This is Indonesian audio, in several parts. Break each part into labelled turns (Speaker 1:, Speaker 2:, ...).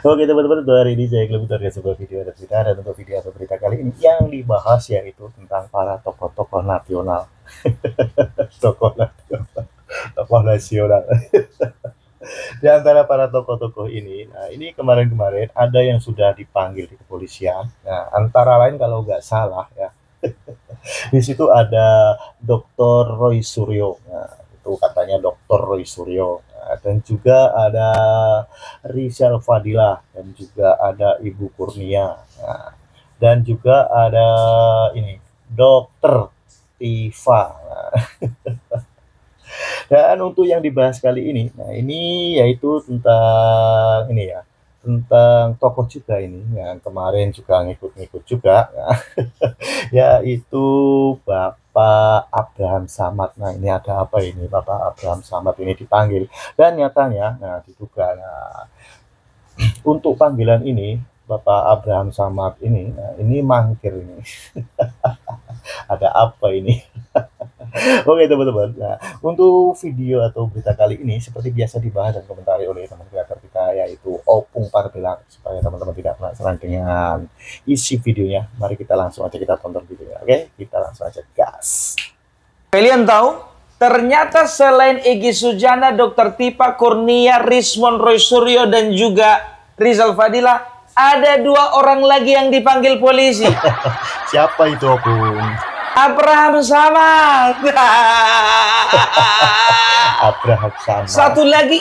Speaker 1: Oke teman-teman, untuk hari ini saya lebih dari sebuah video dan berita, dan untuk video atau berita kali ini yang dibahas yaitu tentang para tokoh-tokoh nasional. Tokoh nasional, tokoh nasional. Di antara para tokoh-tokoh ini, nah ini kemarin-kemarin ada yang sudah dipanggil di kepolisian. Nah, antara lain kalau nggak salah ya, di situ ada Dr. Roy Suryo. Nah, itu katanya Dr. Roy Suryo. Nah, dan juga ada Rizal Fadila, dan juga ada Ibu Kurnia. Nah, dan juga ada ini Dokter Tifa. Nah, dan untuk yang dibahas kali ini, nah ini yaitu tentang ini ya, tentang tokoh juga ini yang kemarin juga ngikut-ngikut juga, nah, yaitu Bapak Abraham Samad. Nah ini ada apa ini, Bapak Abraham Samad ini dipanggil, dan nyatanya, nah diduga, nah, untuk panggilan ini Bapak Abraham Samad ini, nah ini mangkir ini. Ada apa ini? Oke teman-teman, nah untuk video atau berita kali ini seperti biasa dibahas dan komentari oleh teman kreator kita yaitu Opung Parbelang. Supaya teman-teman tidak penasaran dengan isi videonya, mari kita langsung aja kita tonton videonya. Oke, kita langsung aja gas.
Speaker 2: Kalian tahu, ternyata selain Egy Sujana, Dr. Tifa Kurnia, Rismon Roy Suryo, dan juga Rizal Fadila, ada 2 orang lagi yang dipanggil polisi.
Speaker 1: Siapa itu, Opung?
Speaker 2: Abraham Samad.
Speaker 1: Abraham Samad.
Speaker 2: Satu lagi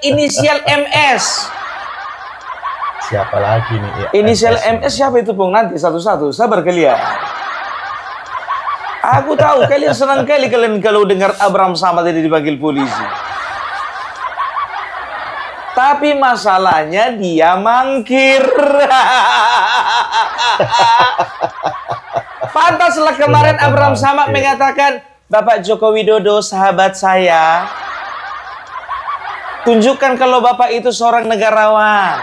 Speaker 2: inisial MS.
Speaker 1: Siapa lagi nih? Ya,
Speaker 2: Inisial MS siapa itu, Bung? Nanti satu-satu. Sabar kalian. Aku tahu kalian senang kali kalian kalau dengar Abraham Samad ini dipanggil polisi. Tapi masalahnya dia mangkir. Pantaslah kemarin Abraham Samad mengatakan, Bapak Joko Widodo sahabat saya, tunjukkan kalau Bapak itu seorang negarawan.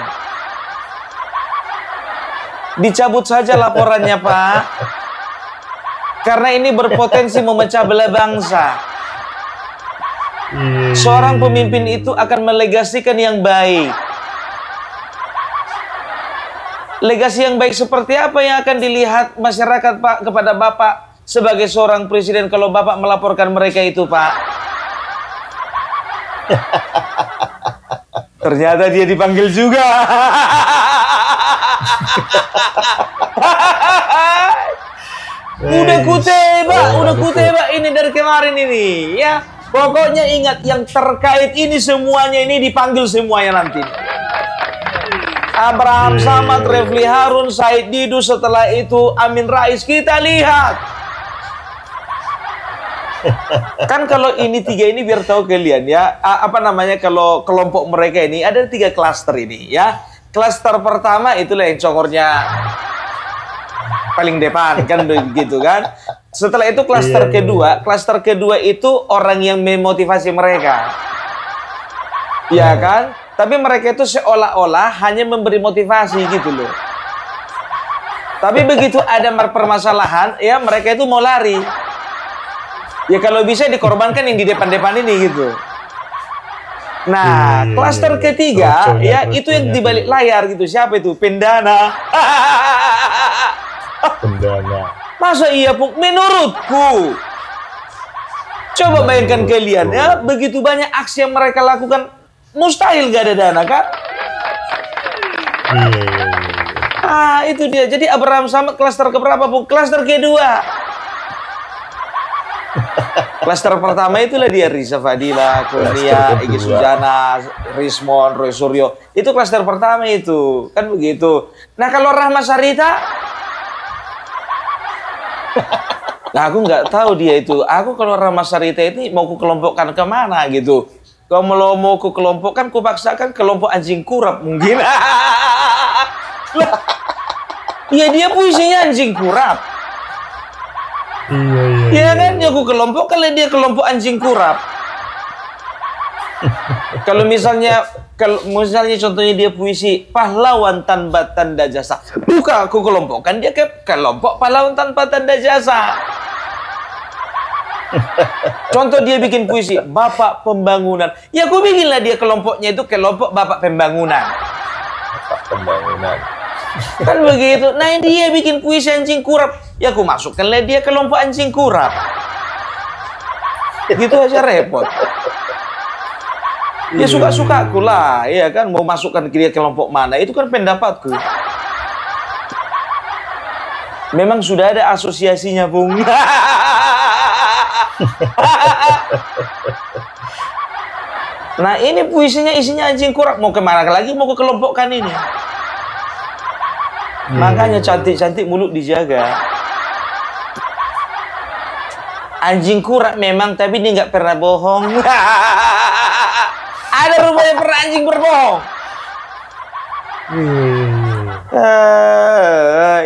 Speaker 2: Dicabut saja laporannya, Pak, karena ini berpotensi memecah belah bangsa. Seorang pemimpin itu akan melegasikan yang baik. Legasi yang baik seperti apa yang akan dilihat masyarakat, Pak, kepada Bapak sebagai seorang presiden kalau Bapak melaporkan mereka itu, Pak? Ternyata dia dipanggil juga. Udah kutebak ini dari kemarin ini, ya. Pokoknya ingat, yang terkait ini semuanya ini dipanggil semuanya nanti. Abraham Samad, Refli Harun, Said Didu, setelah itu Amin Rais. Kita lihat. Kan kalau ini 3 ini biar tahu kalian ya, apa namanya, kalau kelompok mereka ini ada 3 klaster ini ya. Klaster pertama itulah yang congornya paling depan kan begitu kan. Setelah itu klaster kedua, klaster kedua itu orang yang memotivasi mereka. Ya kan? Tapi mereka itu seolah-olah hanya memberi motivasi gitu loh. Tapi begitu ada permasalahan, ya mereka itu mau lari. Ya kalau bisa dikorbankan yang di depan-depan ini gitu. Nah, klaster ketiga ya itu yang di balik layar gitu. Siapa itu? Pendana.
Speaker 1: Pendana.
Speaker 2: Masa iya, Puk? Menurutku. Coba bayangkan kalian ya, begitu banyak aksi yang mereka lakukan, mustahil gak ada dana kan? Itu dia. Jadi Abraham Samad klaster keberapa, Puk? Klaster kedua. Klaster pertama itulah dia Rizal Fadila, Kurnia, Egy Sujana, Rismon, Roy Suryo. Itu klaster pertama itu, kan begitu. Nah kalau Rahma Sarita, nah aku nggak tahu dia itu. Aku kalau Rahma Sarita ini mau ku kelompokkan kemana gitu. Kalau mau ku kelompokkan, ku paksakan kelompok anjing kurap mungkin. Ya dia puisinya anjing kurap. Iya kan, ya aku kelompok kalau dia kelompok anjing kurap. Kalau misalnya contohnya dia puisi pahlawan tanpa tanda jasa, bukan aku kelompokkan dia ke kelompok pahlawan tanpa tanda jasa. Contoh dia bikin puisi Bapak Pembangunan, ya aku bikinlah dia kelompoknya itu kelompok Bapak Pembangunan.
Speaker 1: Pembangunan.
Speaker 2: Kan begitu. Nah dia bikin puisi anjing kurap. Ya aku masukkanlah dia ke kelompok anjing kurap. Gitu aja repot. Ya suka-suka aku lah, ya kan, mau masukkan dia kelompok mana, itu kan pendapatku. Memang sudah ada asosiasinya, Bung. Nah ini puisinya isinya anjing kurap, mau kemana lagi, mau ke kelompok kan ini. Makanya cantik-cantik mulut dijaga. Anjing kurap memang, tapi dia nggak pernah bohong. Ada rupanya pernah anjing berbohong.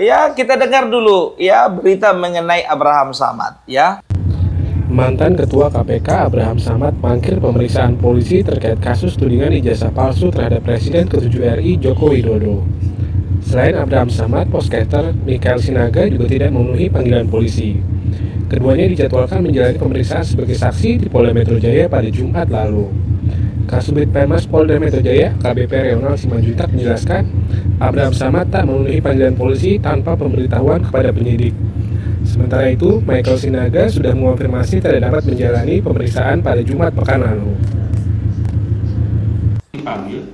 Speaker 2: Ya kita dengar dulu ya berita mengenai Abraham Samad ya.
Speaker 3: Mantan Ketua KPK Abraham Samad mangkir pemeriksaan polisi terkait kasus tudingan ijazah palsu terhadap Presiden ke-7 RI Joko Widodo. Selain Abraham Samad, Poscaster Michael Sinaga juga tidak memenuhi panggilan polisi. Keduanya dijadwalkan menjalani pemeriksaan sebagai saksi di Polda Metro Jaya pada Jumat lalu. Kasubdit Penmas Polda Metro Jaya, KBP Reonal Simanjuntak menjelaskan, Abraham Samad tak memenuhi panggilan polisi tanpa pemberitahuan kepada penyidik. Sementara itu, Michael Sinaga sudah mengonfirmasi tidak dapat menjalani pemeriksaan pada Jumat pekan lalu.
Speaker 4: Dipanggil,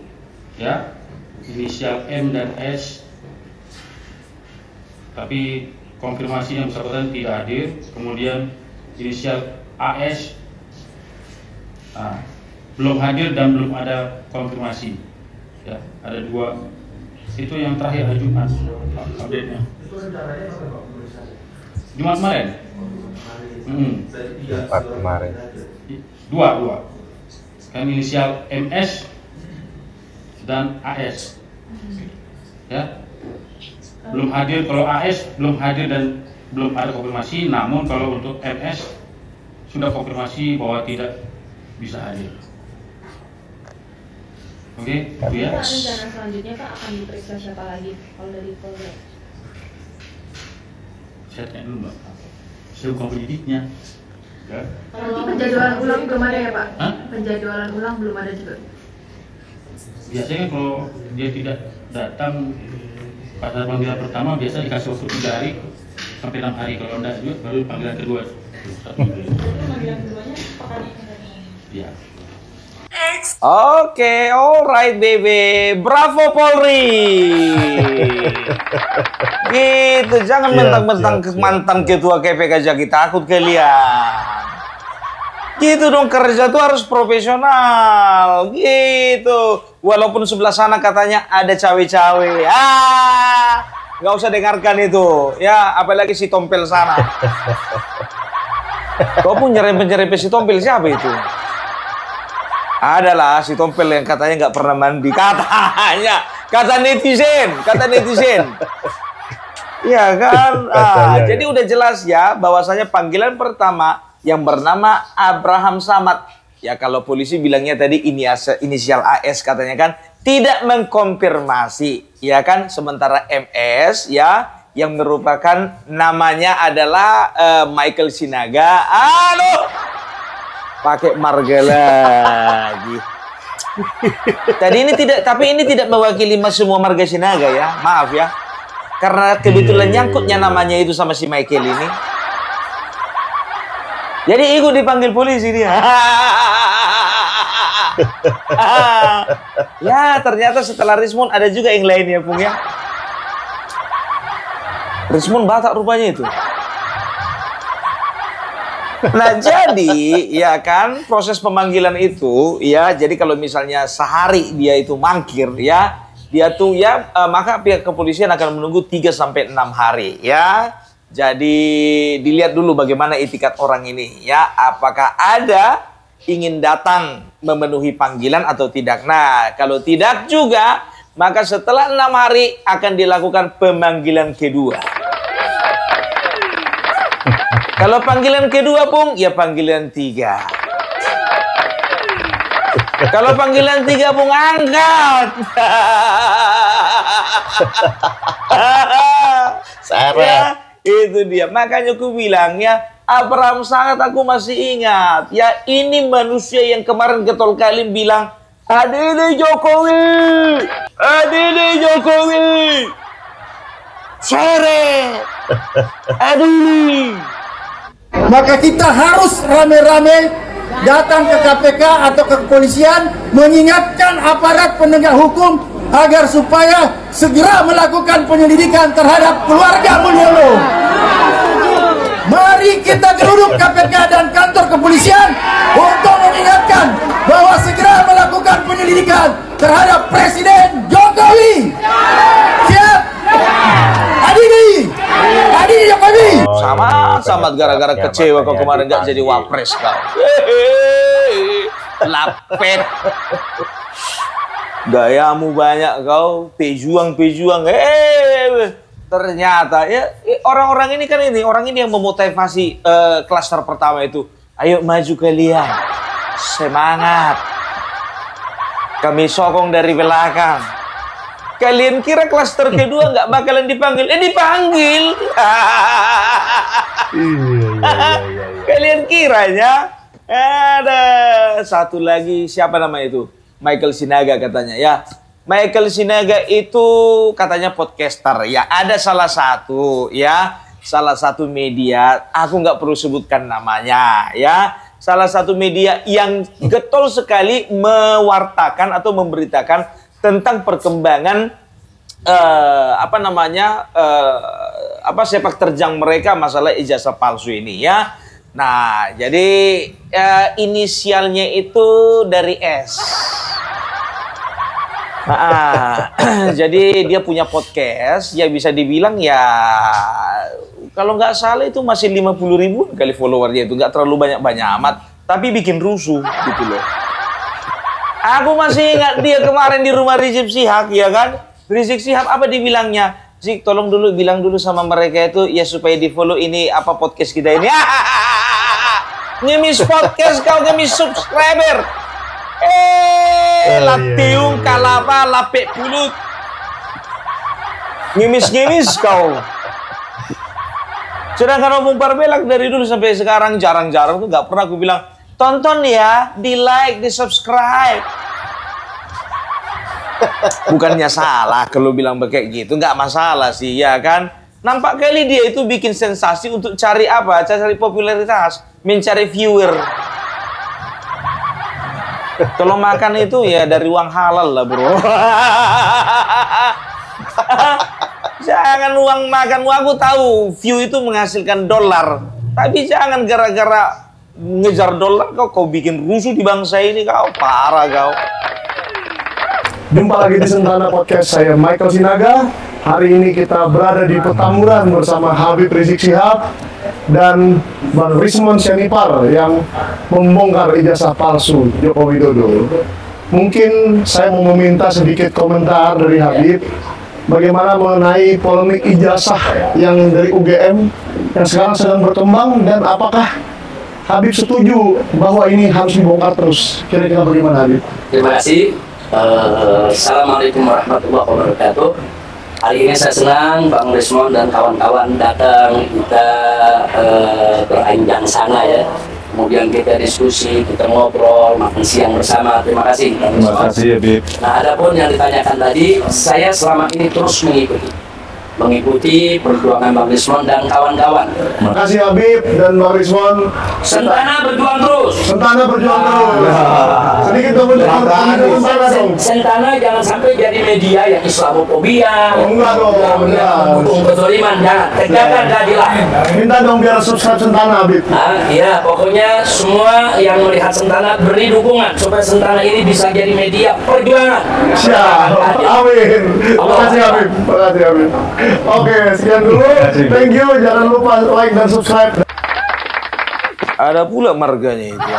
Speaker 4: ya, inisial M dan S, tapi konfirmasi yang bersangkutan tidak hadir. Kemudian inisial AS belum hadir dan belum ada konfirmasi. Ya, ada dua. Itu yang terakhir hari Jumat update-nya. Jumat kemarin?
Speaker 1: Jumat kemarin.
Speaker 4: Dua. Kan inisial MS dan AS. Ya. Belum hadir, kalau AS belum hadir dan belum ada konfirmasi, namun kalau untuk MS sudah konfirmasi bahwa tidak bisa hadir. Oke, itu ya.
Speaker 5: Pak, rencana selanjutnya Pak akan diperiksa siapa lagi kalau dari Polda?
Speaker 4: Saya tanya dulu Mbak. Saya bukan penyidiknya. Ya.
Speaker 5: Nanti penjadwalan ulang belum ada ya Pak?
Speaker 4: Hah?
Speaker 5: Penjadwalan ulang belum ada juga?
Speaker 4: Biasanya kalau dia tidak datang pada panggilan pertama, biasa dikasih waktu 3 hari sampai 6 hari. Kalau enggak juga baru panggilan kedua.
Speaker 5: Panggilan keduanya pekan ini.
Speaker 4: Ya.
Speaker 2: Oke, alright baby, bravo Polri. Gitu, jangan mentang-mentang mantan ketua KPK jadi takut kalian. Gitu dong, kerja tuh harus profesional. Gitu, walaupun sebelah sana katanya ada cawe-cawe. Nggak usah dengarkan itu. Ya, apalagi si Tompel sana. Kau pun nyerempet-nyerempet si Tompel, siapa itu? Adalah si Tompel yang katanya nggak pernah mandi, kata netizen. Iya kan? Jadi udah jelas ya bahwasanya panggilan pertama yang bernama Abraham Samad, ya kalau polisi bilangnya tadi inisial AS katanya kan tidak mengkonfirmasi, ya kan? Sementara MS ya yang merupakan namanya adalah Michael Sinaga. Pakai marga lagi. Tapi ini tidak mewakili semua marga Sinaga ya, maaf ya. Karena kebetulan nyangkutnya namanya itu sama si Michael ini. Jadi ikut dipanggil polisi dia. Ya ternyata setelah Rismon ada juga yang lain ya Pung ya. Rismon Batak rupanya itu. Nah jadi ya kan proses pemanggilan itu ya, jadi kalau misalnya sehari dia itu mangkir ya, dia tuh ya maka pihak kepolisian akan menunggu 3 sampai 6 hari ya. Jadi dilihat dulu bagaimana etikat orang ini ya, apakah ada ingin datang memenuhi panggilan atau tidak. Nah kalau tidak juga maka setelah 6 hari akan dilakukan pemanggilan kedua. Kalau panggilan kedua, Bung, ya panggilan 3. Kalau panggilan 3, Bung, angkat. Ya, itu dia. Makanya aku bilang ya, Abraham Samad aku masih ingat. Ya, ini manusia yang kemarin Getol Kalim bilang, ada ini Jokowi. Adili Jokowi. Seret. Adili.
Speaker 6: Maka kita harus rame-rame datang ke KPK atau ke kepolisian mengingatkan aparat penegak hukum agar supaya segera melakukan penyelidikan terhadap keluarga Mulyono. Mari kita geruduk KPK dan kantor kepolisian untuk mengingatkan bahwa segera melakukan penyelidikan terhadap Presiden Jokowi. Siap? Adili Jokowi.
Speaker 2: Sama gara-gara kecewa kau kemarin nggak jadi wapres kau. Lapet. Gayamu banyak kau, pejuang. Ternyata ya orang-orang ini yang memotivasi klaster pertama itu. Ayo maju kalian, semangat. Kami sokong dari belakang. Kalian kira klaster kedua nggak bakalan dipanggil? Dipanggil. Iya. Kalian kiranya ada satu lagi, siapa nama itu? Michael Sinaga katanya ya. Michael Sinaga itu katanya podcaster ya. Ada salah satu media, aku nggak perlu sebutkan namanya ya. Salah satu media yang getol sekali mewartakan atau memberitakan tentang perkembangan sepak terjang mereka masalah ijazah palsu ini ya. Nah, jadi inisialnya itu dari S. Jadi dia punya podcast, ya bisa dibilang ya kalau nggak salah itu masih 50.000 kali followernya, itu nggak terlalu banyak amat, tapi bikin rusuh gitu loh. Aku masih ingat dia kemarin di rumah Rizik Syihab, ya kan? Rizik Syihab apa dibilangnya? Zik, tolong bilang dulu sama mereka itu ya supaya di follow ini podcast kita ini. Ngemis podcast kau, ngemis subscriber. Latiung kalapa lapek pulut. Ngemis kau. Sedangkan Om Parbelak dari dulu sampai sekarang jarang-jarang tuh nggak pernah aku bilang tonton ya, di like, di subscribe. Bukannya salah kalau bilang kayak gitu, nggak masalah sih ya kan. Nampak kali dia itu bikin sensasi untuk cari apa? Cari popularitas, mencari viewer. Kalau makan itu ya dari uang halal lah bro. Jangan uang makan, aku tahu view itu menghasilkan dolar. Tapi jangan gara-gara ngejar dolar kau bikin rusuh di bangsa ini, kau parah kau.
Speaker 7: Jumpa lagi di Sentana Podcast, saya Michael Sinaga. Hari ini kita berada di Petamburan bersama Habib Rizik Syihab dan Bang Rismon Sianipar yang membongkar ijazah palsu Joko Widodo. Mungkin saya mau meminta sedikit komentar dari Habib bagaimana mengenai polemik ijazah yang dari UGM yang sekarang sedang berkembang, dan apakah Habib setuju bahwa ini harus dibongkar terus? Kira-kira bagaimana Habib?
Speaker 8: Terima kasih. Assalamualaikum warahmatullahi wabarakatuh. Hari ini saya senang Bang Rismon dan kawan-kawan datang, kita beranjang sana ya. Kemudian kita diskusi, kita ngobrol, makan siang bersama. Terima kasih.
Speaker 7: Terima kasih Habib.
Speaker 8: Nah, adapun yang ditanyakan tadi, saya selama ini terus mengikuti perjuangan Bang Rismon dan kawan-kawan.
Speaker 7: Terima kasih Habib dan Bang Rismon.
Speaker 8: Sentana berjuang terus.
Speaker 7: Sentana berjuang terus. Sedikit dong
Speaker 8: Sentana jangan sampai jadi media yang Islamofobia.
Speaker 7: Enggak dong,
Speaker 8: yang mendukung kezaliman. Jangan, tegakkan keadilan.
Speaker 7: Minta dong biar subscribe Sentana Habib.
Speaker 8: Iya, pokoknya semua yang melihat Sentana beri dukungan supaya Sentana ini bisa jadi media perjuangan.
Speaker 7: Siap. Amin. Terima kasih Habib. Terima kasih Habib. Oke, sekian dulu. Thank you. Jangan lupa like dan subscribe.
Speaker 2: Ada pula marganya itu.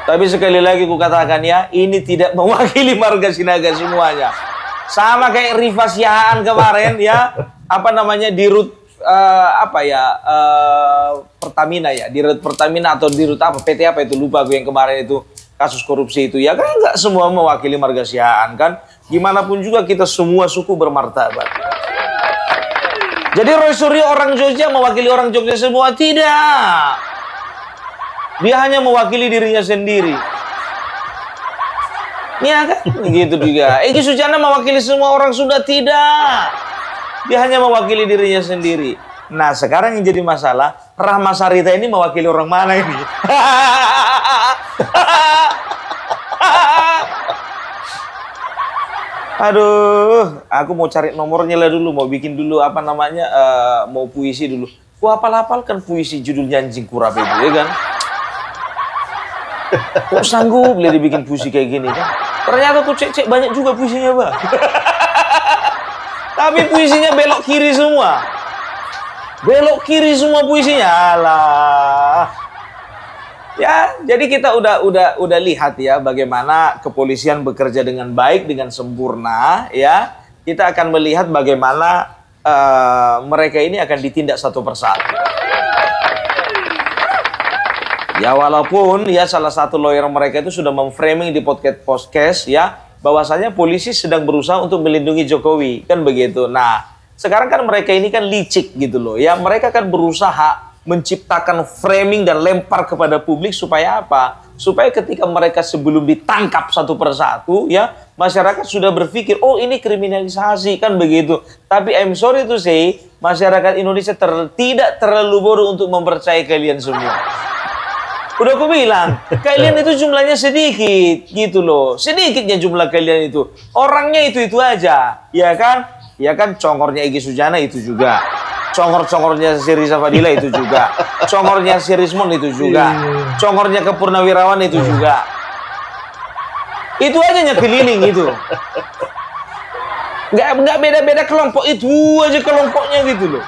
Speaker 2: Tapi sekali lagi ku katakan ya, ini tidak mewakili marga Sinaga semuanya. Sama kayak Rifa Siahaan kemarin ya, Dirut Pertamina ya, Dirut Pertamina atau Dirut PT apa itu, lupa gue yang kemarin itu kasus korupsi itu ya kan, nggak semua mewakili marga Siahaan kan. Gimana pun juga kita semua suku bermartabat. Jadi Roy Suryo orang Jogja mewakili orang Jogja semua? Tidak. Dia hanya mewakili dirinya sendiri. Ya kan? Gitu juga. Egy Sujana mewakili semua orang Sunda, tidak. Dia hanya mewakili dirinya sendiri. Nah, sekarang yang jadi masalah, Rahma Sarita ini mewakili orang mana ini? Aduh, aku mau cari nomornya lah dulu, mau bikin dulu apa namanya, mau puisi dulu. Ku hafal-hafalkan puisi judulnya Anjing Kurap itu, ya kan? Kok sanggup dia dibikin puisi kayak gini kan? Ternyata aku cek-cek banyak juga puisinya, Bang. Tapi puisinya belok kiri semua. Belok kiri semua puisinya. Alah. Ya, jadi kita udah lihat ya bagaimana kepolisian bekerja dengan baik, dengan sempurna, ya. Kita akan melihat bagaimana mereka ini akan ditindak satu persatu. Ya, walaupun ya salah satu lawyer mereka itu sudah memframing di podcast ya, bahwasanya polisi sedang berusaha untuk melindungi Jokowi, kan begitu. Nah, sekarang kan mereka ini kan licik gitu loh. Ya, mereka kan berusaha menciptakan framing dan lempar kepada publik supaya apa? Supaya ketika mereka sebelum ditangkap satu persatu, ya, masyarakat sudah berpikir, oh ini kriminalisasi, kan begitu. Tapi I'm sorry to say, masyarakat Indonesia tidak terlalu bodoh untuk mempercayai kalian semua. Udah aku bilang, kalian itu jumlahnya sedikit, gitu loh. Sedikitnya jumlah kalian itu. Orangnya itu aja, ya kan? Ya kan, congornya Egy Sujana itu juga. Congor-congornya si Riza Fadila itu juga. Congornya si Rismon itu juga. Congornya ke Purnawirawan itu juga. Itu aja yang keliling itu. Nggak beda-beda kelompok, itu aja kelompoknya gitu loh.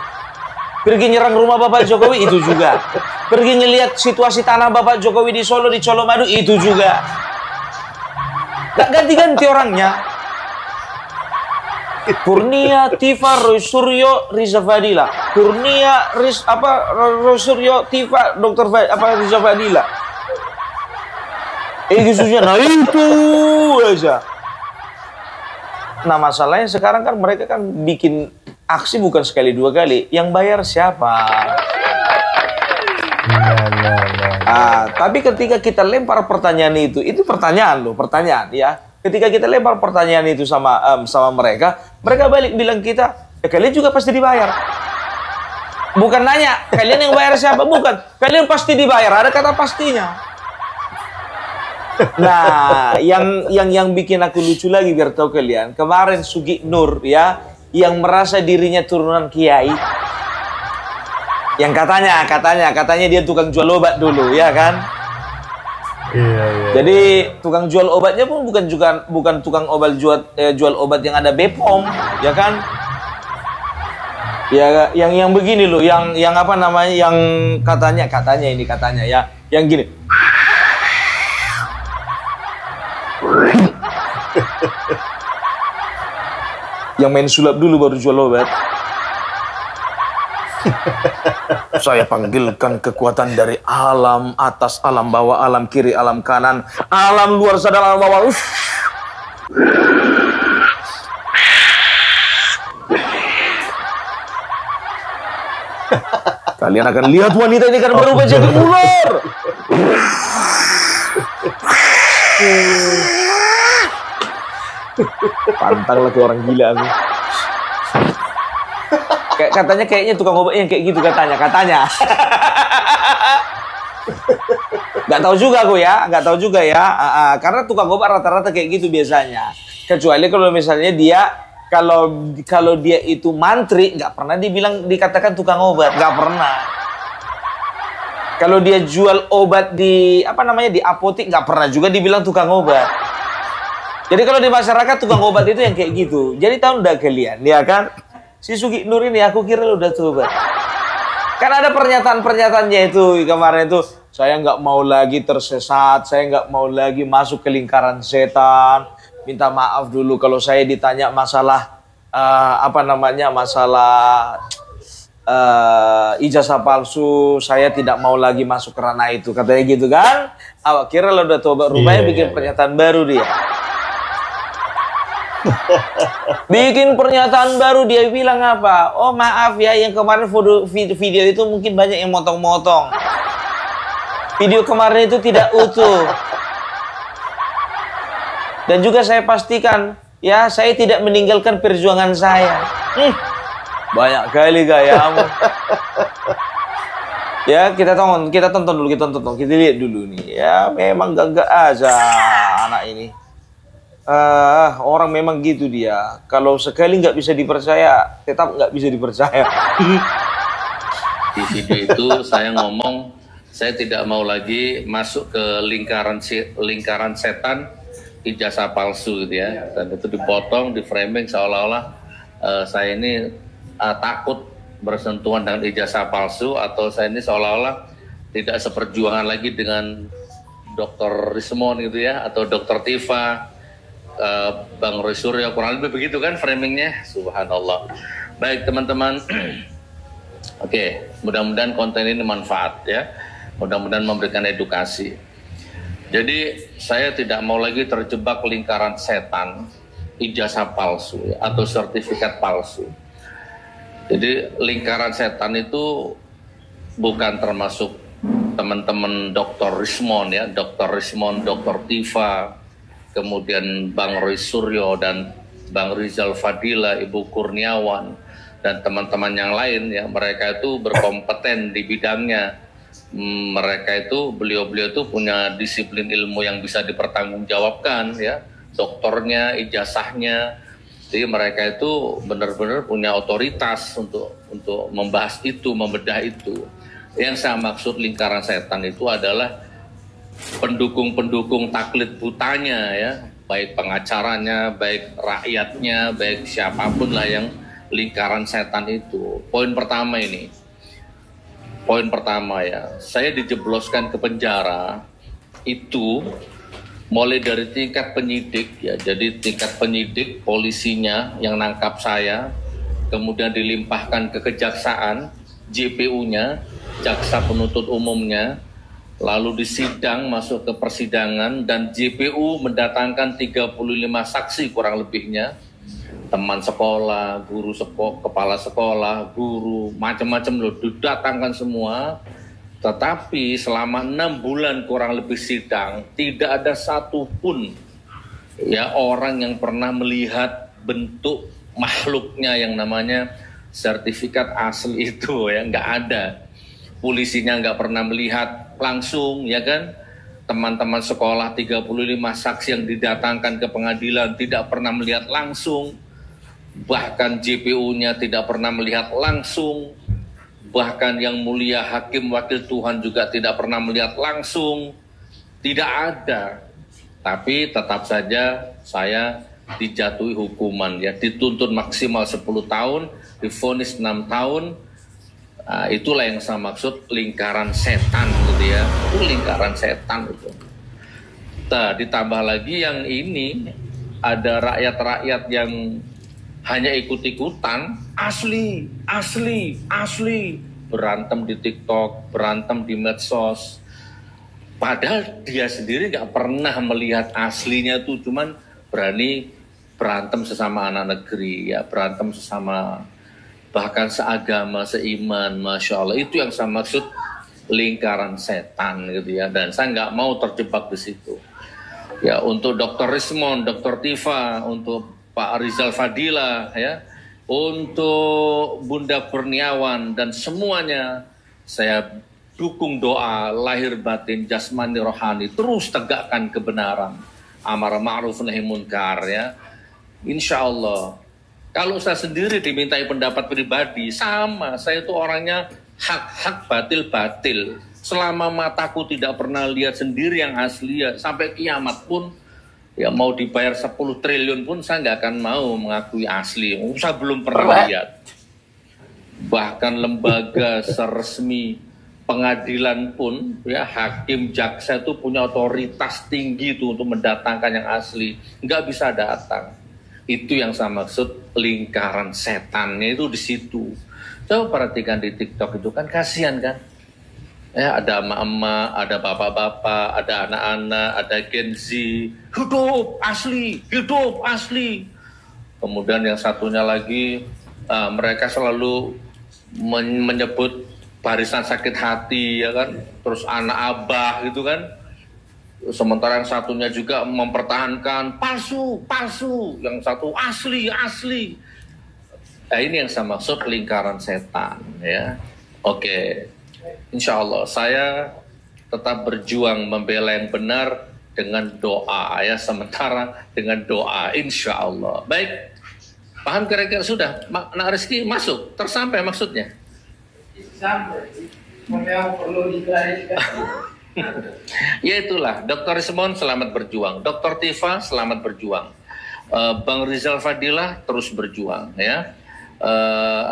Speaker 2: Pergi nyerang rumah Bapak Jokowi itu juga. Pergi ngelihat situasi tanah Bapak Jokowi di Solo, di Colomadu itu juga. Gak ganti-ganti orangnya. Kurnia, Tifa, Roy Suryo, Riza Fadila. Kurnia, Roy Suryo, Tifa, Riza Fadila. Gitu nah itu aja. Nah, masalahnya sekarang kan mereka kan bikin aksi bukan sekali dua kali. Yang bayar siapa? Tapi ketika kita lempar pertanyaan itu pertanyaan loh, pertanyaan ya. Ketika kita lempar pertanyaan itu sama mereka balik bilang kita, ya kalian juga pasti dibayar. Bukan nanya, kalian yang bayar siapa? Bukan, kalian pasti dibayar. Ada kata pastinya. Nah, yang bikin aku lucu lagi biar tahu kalian, kemarin Sugi Nur ya, yang merasa dirinya turunan kiai, yang katanya dia tukang jual obat dulu, ya kan? Iya. Jadi tukang jual obatnya pun bukan tukang obat jual obat yang ada BPOM, ya kan? Ya, yang begini loh, yang apa namanya, yang katanya ya, yang gini. Yang main sulap dulu baru jual obat. Saya panggilkan kekuatan dari alam atas, alam bawah, alam kiri, alam kanan, alam luar sana, alam bawah. Kalian akan lihat wanita ini akan berubah jadi ular. Pantang lagi orang gila aku. Kayaknya tukang obat yang kayak gitu katanya. Nggak tahu juga ya. Karena tukang obat rata-rata kayak gitu biasanya. Kecuali kalau misalnya dia kalau dia itu mantri, nggak pernah dikatakan tukang obat, nggak pernah. Kalau dia jual obat di di apotik, nggak pernah juga dibilang tukang obat. Jadi kalau di masyarakat tukang obat itu yang kayak gitu. Jadi tahu nggak kalian, ya kan? Si Sugi Nur ini aku kira udah tobat. Kan ada pernyataan-pernyataannya itu kemarin itu, saya nggak mau lagi tersesat, saya nggak mau lagi masuk ke lingkaran setan. Minta maaf dulu kalau saya ditanya masalah masalah ijazah palsu, saya tidak mau lagi masuk ke ranah itu, katanya gitu kan. Awak kira lo udah tobat, rupanya bikin pernyataan baru dia. Bikin pernyataan baru, dia bilang apa? Oh maaf ya, yang kemarin video itu mungkin banyak yang motong-motong. Video kemarin itu tidak utuh. Dan juga saya pastikan, ya, saya tidak meninggalkan perjuangan saya. Banyak kali gayamu. Ya, kita tonton dulu, kita lihat dulu nih. Ya, memang gagak aja anak ini. Orang memang gitu dia. Kalau sekali nggak bisa dipercaya, tetap nggak bisa dipercaya.
Speaker 9: Di video itu saya ngomong, saya tidak mau lagi masuk ke lingkaran setan ijazah palsu gitu ya. Dan itu dipotong, di framing seolah-olah saya ini takut bersentuhan dengan ijazah palsu, atau saya ini seolah-olah tidak seperjuangan lagi dengan Dr. Rismon gitu ya, atau Dr. Tifa, Bang Roy Suryo, kurang lebih begitu kan framingnya. Subhanallah. Baik teman-teman. Oke, mudah-mudahan konten ini manfaat ya, mudah-mudahan memberikan edukasi. Jadi saya tidak mau lagi terjebak lingkaran setan ijazah palsu ya, atau sertifikat palsu. Jadi lingkaran setan itu bukan termasuk teman-teman Dr. Rismon ya, Dr. Rismon, Dr. Tifa, kemudian Bang Roy Suryo dan Bang Rizal Fadila, Ibu Kurniawan, dan teman-teman yang lain ya. Mereka itu berkompeten di bidangnya. Mereka itu, beliau-beliau itu punya disiplin ilmu yang bisa dipertanggungjawabkan ya, doktornya, ijazahnya. Jadi mereka itu benar-benar punya otoritas untuk membahas itu, membedah itu. Yang saya maksud lingkaran setan itu adalah pendukung-pendukung taklid butanya ya, baik pengacaranya, baik rakyatnya, baik siapapun lah yang lingkaran setan itu. Poin pertama ini, poin pertama ya, saya dijebloskan ke penjara itu mulai dari tingkat penyidik ya, jadi tingkat penyidik polisinya yang nangkap saya, kemudian dilimpahkan ke kejaksaan, JPU-nya, jaksa penuntut umumnya, lalu disidang, masuk ke persidangan, dan JPU mendatangkan 35 saksi kurang lebihnya, teman sekolah, guru kepala sekolah, guru, macam-macam loh, didatangkan semua. Tetapi selama 6 bulan kurang lebih sidang, tidak ada satupun ya orang yang pernah melihat bentuk makhluknya yang namanya sertifikat asli itu ya, nggak ada. Polisinya nggak pernah melihat langsung ya kan. Teman-teman sekolah 35 saksi yang didatangkan ke pengadilan tidak pernah melihat langsung. Bahkan JPU-nya tidak pernah melihat langsung. Bahkan yang mulia hakim wakil Tuhan juga tidak pernah melihat langsung. Tidak ada. Tapi tetap saja saya dijatuhi hukuman ya, dituntut maksimal 10 tahun, divonis 6 tahun. Nah, itulah yang saya maksud lingkaran setan gitu ya. Itu lingkaran setan itu. Nah, ditambah lagi yang ini ada rakyat-rakyat yang hanya ikut-ikutan, asli, berantem di TikTok, berantem di medsos. Padahal dia sendiri nggak pernah melihat aslinya tuh, cuman berani berantem sesama anak negeri, ya berantem sesama bahkan seagama, seiman, masya Allah. Itu yang saya maksud lingkaran setan gitu ya. Dan saya nggak mau terjebak di situ. Ya untuk Dr. Rismon, Dr. Tifa, untuk Pak Rizal Fadila, ya, untuk Bunda Kurniawan dan semuanya, saya dukung doa lahir batin, jasmani, rohani, terus tegakkan kebenaran, amar ma'ruf nahi munkar ya. Insya Allah. Kalau saya sendiri dimintai pendapat pribadi, sama, saya itu orangnya hak-hak batil-batil. Selama mataku tidak pernah lihat sendiri yang asli, ya, sampai kiamat pun, ya mau dibayar 10 triliun pun saya nggak akan mau mengakui asli. Saya belum pernah lihat. Bahkan lembaga seresmi pengadilan pun, ya hakim, jaksa itu punya otoritas tinggi itu untuk mendatangkan yang asli. Nggak bisa datang. Itu yang saya maksud lingkaran setannya itu di situ. Coba perhatikan di TikTok itu kan kasihan kan. Ya, ada emak-emak, ada bapak-bapak, ada anak-anak, ada Gen Z. Hidup asli, hidup asli. Kemudian yang satunya lagi, mereka selalu menyebut barisan sakit hati, ya kan. Terus anak abah gitu kan. Sementara yang satunya juga mempertahankan palsu, yang satu asli. Nah, ini yang saya maksud lingkaran setan, ya. Oke, insya Allah saya tetap berjuang membela yang benar dengan doa, ya. Sementara dengan doa, insya Allah. Baik, paham kira-kira sudah? Nak Rizky masuk, tersampai maksudnya?
Speaker 10: Sampai, yang perlu diklarifikasi.
Speaker 9: Ya itulah, Dr. Rismond selamat berjuang, Dr. Tifa selamat berjuang, Bang Rizal Fadilah terus berjuang, ya.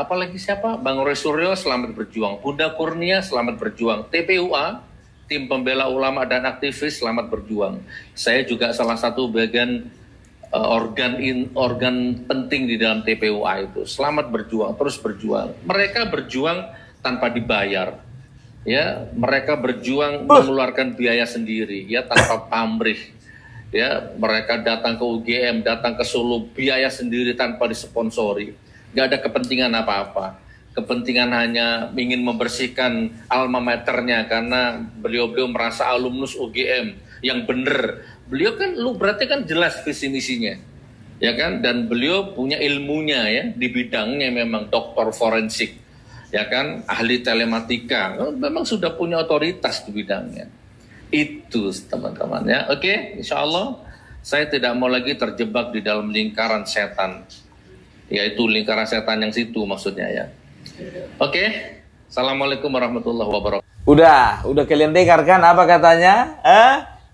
Speaker 9: Apalagi siapa? Bang Roy Suryo selamat berjuang, Bunda Kurnia selamat berjuang, TPUA, tim pembela ulama dan aktivis selamat berjuang. Saya juga salah satu bagian organ penting di dalam TPUA itu. Selamat berjuang, terus berjuang. Mereka berjuang tanpa dibayar. Ya, mereka berjuang mengeluarkan biaya sendiri, ya, tanpa pamrih. Ya, mereka datang ke UGM, datang ke Solo, biaya sendiri tanpa disponsori. Gak ada kepentingan apa-apa. Kepentingan hanya ingin membersihkan alma maternya karena beliau-beliau merasa alumnus UGM yang benar. Beliau kan, berarti kan jelas visi misinya, ya kan? Dan beliau punya ilmunya, ya, di bidangnya memang doktor forensik. Ya kan, ahli telematika, memang sudah punya otoritas di bidangnya. Itu teman-teman, ya. Oke, insya Allah saya tidak mau lagi terjebak di dalam lingkaran setan, yaitu lingkaran setan yang situ maksudnya, ya. Oke, Assalamualaikum warahmatullahi wabarakatuh.
Speaker 2: Udah kalian dengar kan apa katanya?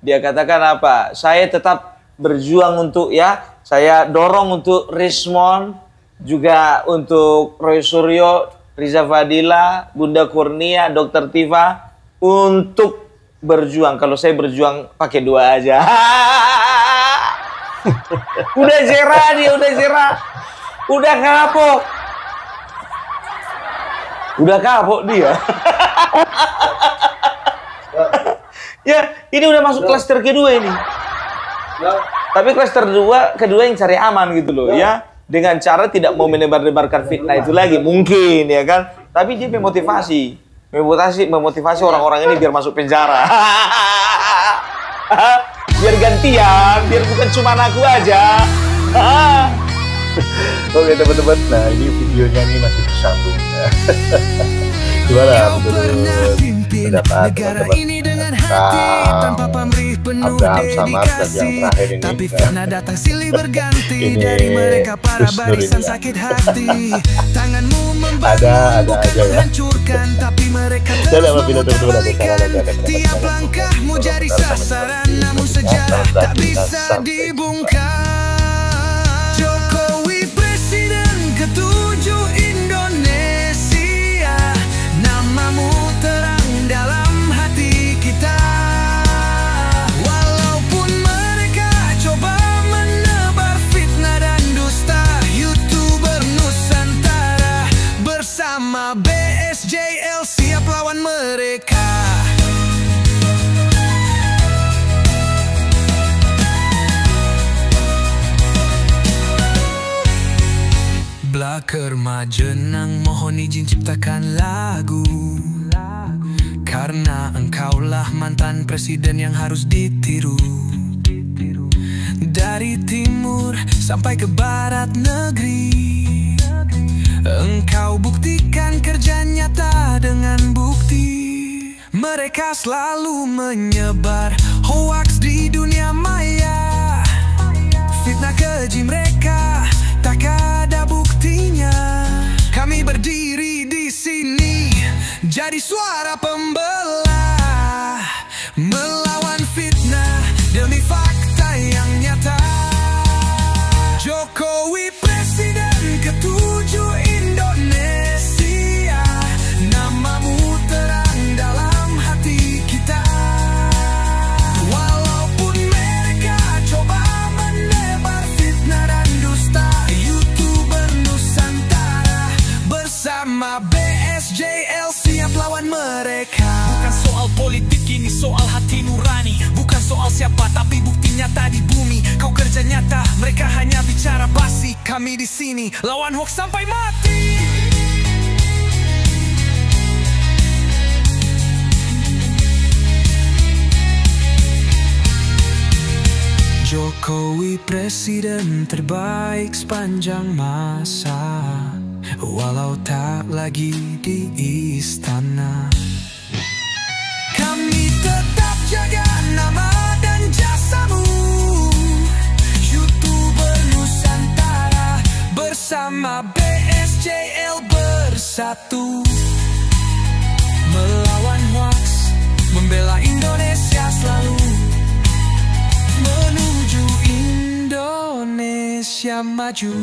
Speaker 2: Dia katakan apa? Saya tetap berjuang untuk, ya, saya dorong untuk Rismond, juga untuk Roy Suryo, Riza Fadila, Bunda Kurnia, Dr. Tifa untuk berjuang. Kalau saya berjuang pakai 2 aja. Udah zera dia, udah kapok dia. Ya, ini udah masuk klaster kedua ini. Tapi klaster kedua yang cari aman gitu loh, ya. Dengan cara tidak mau menebar-nebarkan fitnah itu lagi, mungkin, ya kan. Tapi dia memotivasi orang-orang ini biar masuk penjara. Biar gantian, biar bukan cuma aku aja.
Speaker 1: Oke teman-teman, nah ini videonya ini masih bersambung. Gimana menurut pendapat teman-teman Abraham Samad dan yang terakhir ini? Ini Gus Nur ini, ya. Ada aja, ya. Dan apabila teman-teman ada saran dan ada
Speaker 11: Jokowi Presiden ke-7 Indonesia, namamu terang dalam hati kita. Walaupun mereka coba menebar fitnah dan dusta, YouTuber Nusantara bersama BSJL siap lawan mereka. Blaker jenang mohon izin ciptakan lagu, karena engkaulah mantan presiden yang harus ditiru. Dari timur sampai ke barat negeri, engkau buktikan kerja nyata dengan bukti. Mereka selalu menyebar hoaks di dunia maya, fitnah keji mereka tak ada buktinya. Kami berdiri di sini jadi suara pembelah, melawan fitnah demi fakta yang nyata. Jokowi Presiden ke-7 Indonesia, namamu terang dalam hati kita. Walaupun mereka coba menebar fitnah dan dusta, YouTuber Nusantara bersama BSJL siap lawan mereka. Bukan soal politik, ini soal hati nurani. Bukan soal siapa, tapi bukti nyata di bumi. Kau kerja nyata, mereka hanya bicara basi. Kami di sini lawan hoax sampai mati. Jokowi presiden terbaik sepanjang masa, walau tak lagi di istana. Kami tetap jaga nama dan jasamu, YouTuber Nusantara bersama BSJL bersatu, melawan hoax, membela Indonesia selalu, menuju Indonesia maju.